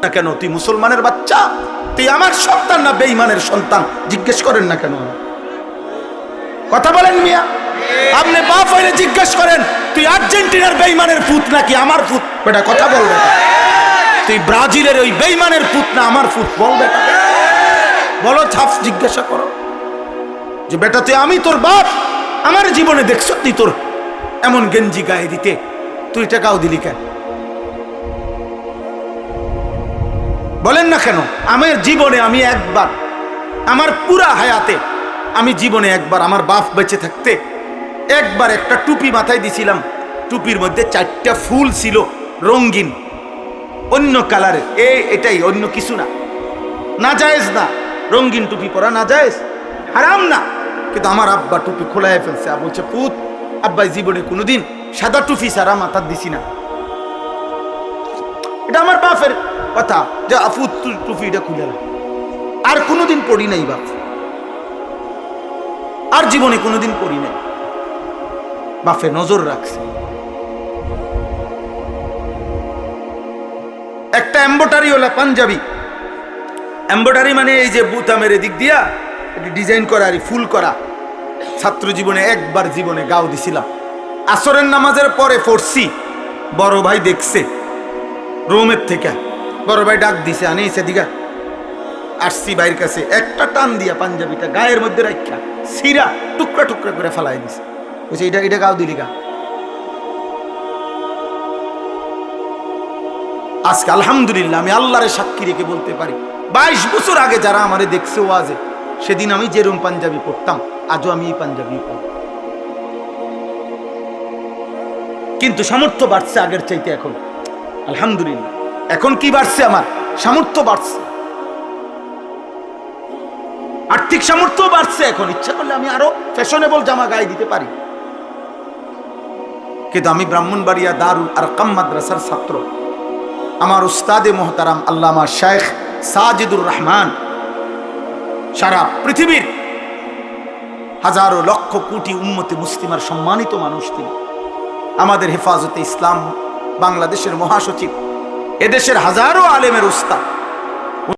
না কেন? তুই মুসলমানের বাচ্চা, তুই আমার সন্তান না বেঈমানের সন্তান? জিজ্ঞেস করেন না কেন? কথা বলেন মিয়া, আপনি বাপ হইলে জিজ্ঞেস করেন তুই আর্জেন্টিনার বেঈমানের পুত নাকি আমার পুত? বেটা কথা বলবে, তুই ব্রাজিলের ওই বেঈমানের পুত না আমার পুত? বলবে, বলো, ছাপ জিজ্ঞাসা করো যে বেটা তুই, আমি তোর বাপ, আমার জীবনে দেখছ তুই তোর এমন গেঞ্জি গায়ে দিতে তুই টাকাও দিলি কেন? বলেন না কেন? আমার জীবনে আমি একবার, আমার পুরা হায়াতে আমি জীবনে একবার, আমার বাপ বেঁচে থাকতে একবার একটা টুপি মাথায় দিছিলাম, টুপির মধ্যে 4টা ফুল ছিল রঙিন অন্য কালারের। এটাই, অন্য কিছু না। নাজায়েজ না, রঙিন টুপি পরা নাজায়েজ, হারাম না। কিন্তু আমার আব্বা টুপি খোলায় ফেলছে, বলছে পুত, আব্বাই জীবনে কোনোদিন সাদা টুপি সারা মাথার দিছি না। এটা আমার বাপের কথা যে আপু টুপিটা খুলে না। আর কোনোদিন পড়ি নাই বাপ, আর জীবনে কোনোদিন পড়ি নাই। বাপে নজর রাখছে। একটা এমব্রয়ডারি ওলা পাঞ্জাবি, এমব্রয়ডারি মানে এই যে বুতামের দিক দিয়া ডিজাইন করা আর ফুল করা, ছাত্র জীবনে একবার জীবনে গাও দিছিলাম। আসরের নামাজের পরে পড়ছি, বড় ভাই দেখছে রোমের থেকে, বড় ভাই ডাক দিছে, আনি সেদিকে আসছি ভাইয়ের কাছে, একটা টান দিয়া পাঞ্জাবিটা গায়ের মধ্যে রাখা সিরা টুকরা টুকরা করে ফেলাই দিছে। বলছে এটা গাও দিলি গা? আজকে আলহামদুলিল্লাহ আমি আল্লাহরে সাক্ষী রেখে বলতে পারি, 22 বছর আগে যারা আমারে দেখছে ওয়াজে, সেদিন আমি যেরকম পাঞ্জাবি পড়তাম আজও আমি এই পাঞ্জাবি পড়ি। কিন্তু সামর্থ্য বাড়ছে আগের চাইতে এখন, আলহামদুলিল্লাহ। এখন কি বাড়ছে? আমার সামর্থ্য বাড়ছে, আর্থিক সামর্থ্য বাড়ছে। এখন ইচ্ছা করলে আমি আরো ফ্যাশনেবল জামা গায়ে দিতে পারি। কিন্তু আমি ব্রাহ্মণবাড়িয়া দারুল আরকাম মাদ্রাসার ছাত্র। আমার উস্তাদে মোহতারাম আল্লামা শেখ সাজিদুর রহমান সারা পৃথিবীর হাজারো লক্ষ কোটি উম্মতে মুসলিমার সম্মানিত মানুষ তিনি। আমাদের হেফাজতে ইসলাম বাংলাদেশের মহাসচিব, এদেশের হাজারো আলেমের উস্তাদ।